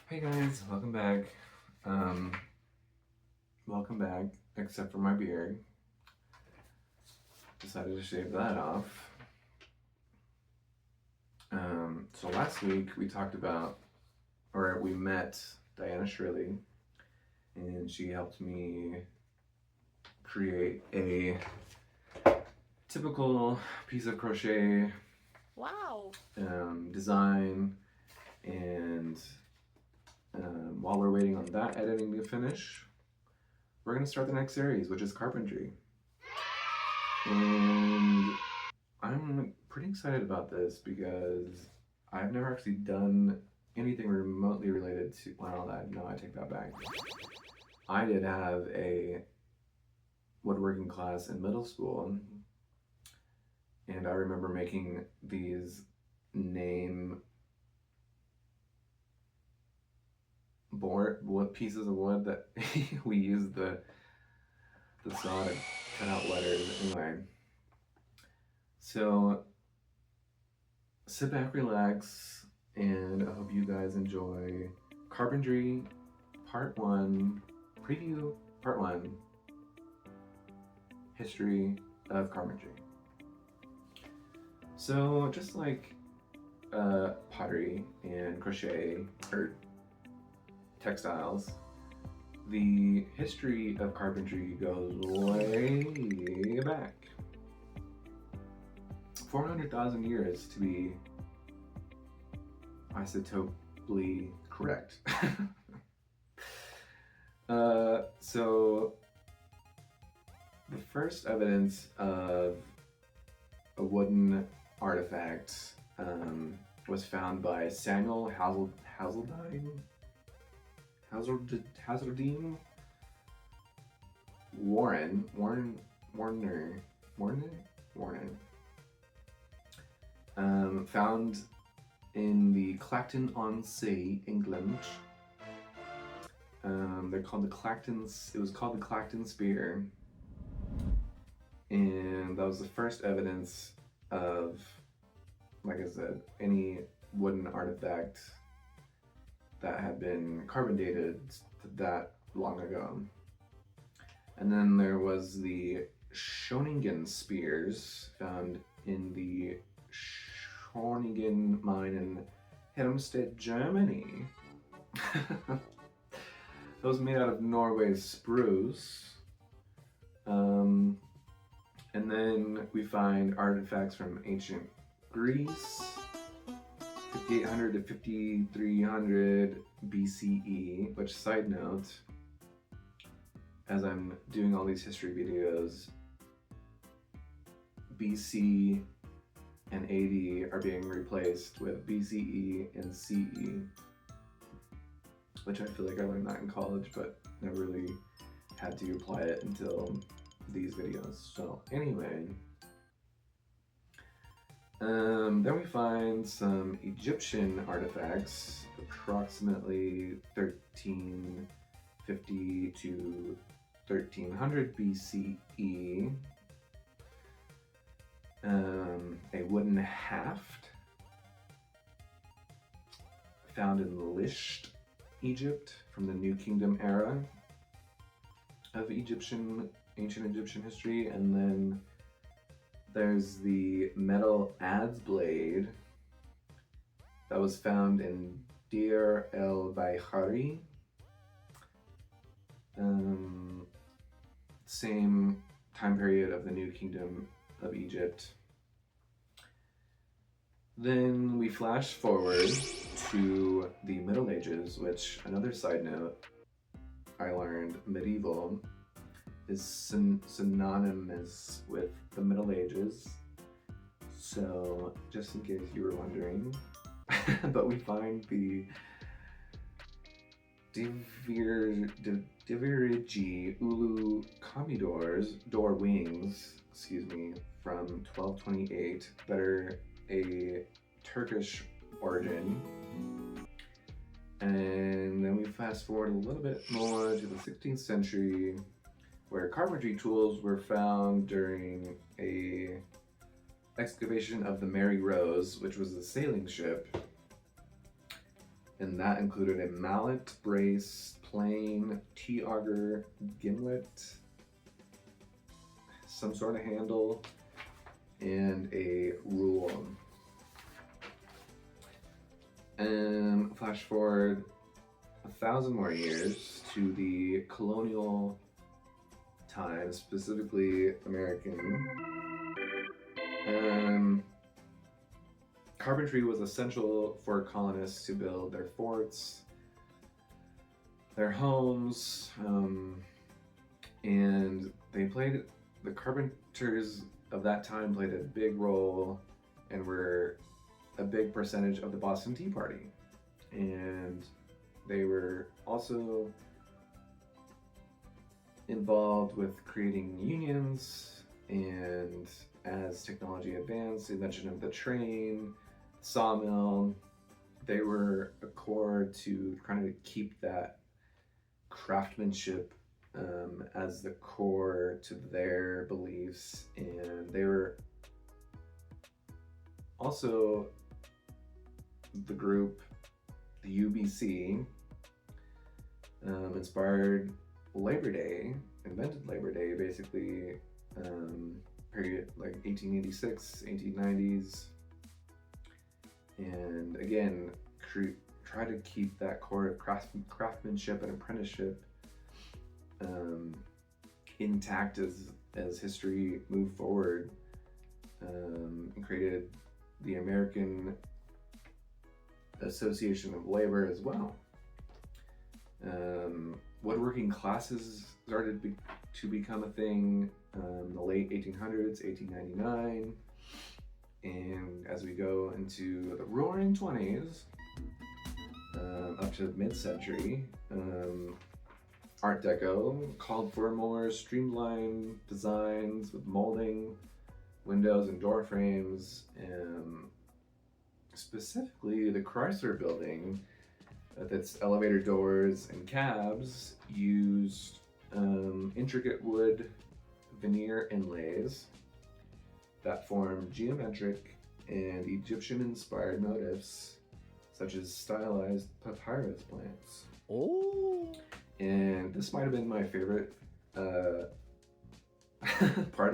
Hey guys, welcome back. Welcome back, except for my beard. Decided to shave that off. So last week we talked about, or we met Diana Shirley, and she helped me create a typical piece of crochet Wow. design, and while we're waiting on that editing to finish, we're going to start the next series, which is carpentry. And I'm pretty excited about this because I've never actually done anything remotely related to, well, I take that back. I did have a woodworking class in middle school, and I remember making these name board wood pieces of wood that we used the saw to cut out letters. Anyway, so sit back, relax, and I hope you guys enjoy Carpentry Part 1, Preview Part 1, History of Carpentry. So just like pottery and crochet, or textiles, the history of carpentry goes way back. 400,000 years to be isotopically correct. So the first evidence of a wooden artifact was found by Samuel Hazeldine Warren, found in the Clacton-on-Sea, England. They're called it was called the Clacton Spear, and that was the first evidence of, like I said, any wooden artifact that had been carbon dated that long ago. And then there was the Schoningen Spears, found in the Schoningen mine in Helmstedt, Germany. That was made out of Norway's spruce. And then we find artifacts from ancient Greece, 5800 to 5300 BCE, which, side note, as I'm doing all these history videos, BC and AD are being replaced with BCE and CE, which I feel like I learned that in college, but never really had to apply it until these videos. So anyway, then we find some Egyptian artifacts, approximately 1350 to 1300 BCE. A wooden haft found in Lisht, Egypt, from the New Kingdom era of ancient Egyptian history. And then there's the metal adze blade that was found in Deir el-Bahari, same time period of the New Kingdom of Egypt. Then we flash forward to the Middle Ages, which, another side note, I learned medieval is synonymous with the Middle Ages. So just in case you were wondering, but we find the Divirigi Ulu Commodores door wings, from 1228, that are a Turkish origin. And then we fast forward a little bit more to the 16th century, where carpentry tools were found during a excavation of the Mary Rose, which was a sailing ship and that included a mallet, brace, plane, T-auger, gimlet, some sort of handle, and a rule. And flash forward 1,000 more years to the Colonial Times, specifically American. Carpentry was essential for colonists to build their forts, their homes, and the carpenters of that time played a big role and were a big percentage of the Boston Tea Party. And they were also involved with creating unions, and as technology advanced, the invention of the train, sawmill, they were a core to kind of keep that craftsmanship as the core to their beliefs. And they were also the group, the UBC, inspired Labor Day, invented Labor Day, basically, period like 1886, 1890s. And again, try to keep that core of craftsmanship and apprenticeship intact as history moved forward, and created the American Association of Labor as well. Woodworking classes started to become a thing in the late 1800s, 1899. And as we go into the roaring 20s, up to mid-century, Art Deco called for more streamlined designs with molding, windows and door frames. Specifically, the Chrysler Building, with its elevator doors and cabs, used intricate wood veneer inlays that form geometric and Egyptian-inspired motifs, such as stylized papyrus plants. Oh! And this might have been my favorite part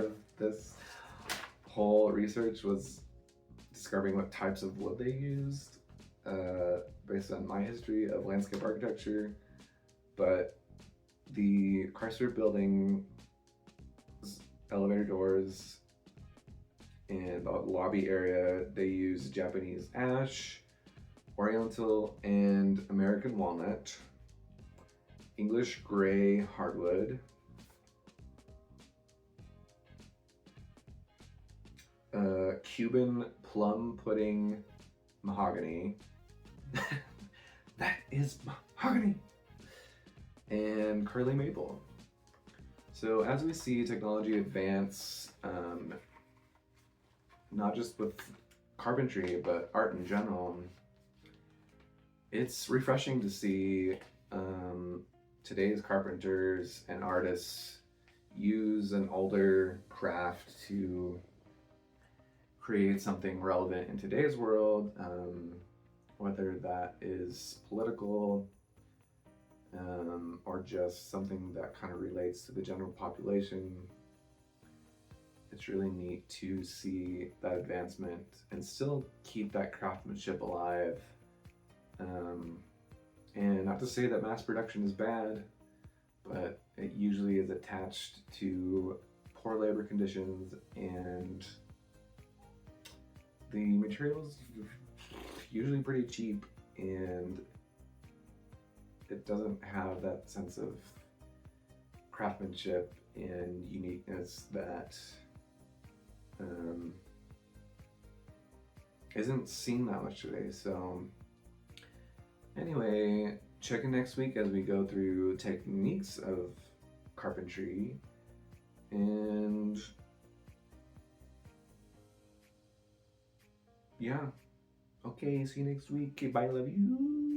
of this whole research, was discovering what types of wood they used, based on my history of landscape architecture. But the Chrysler Building elevator doors and the lobby area, they use Japanese ash, Oriental and American walnut, English gray hardwood, Cuban plum pudding mahogany. That is mahogany! And curly maple. So as we see technology advance, not just with carpentry, but art in general, it's refreshing to see today's carpenters and artists use an older craft to create something relevant in today's world, whether that is political or just something that kind of relates to the general population. It's really neat to see that advancement and still keep that craftsmanship alive. And not to say that mass production is bad, but it usually is attached to poor labor conditions, and the materials usually pretty cheap, and it doesn't have that sense of craftsmanship and uniqueness that isn't seen that much today. So anyway, check in next week as we go through techniques of carpentry, and yeah. Okay, see you next week. Okay, bye, love you.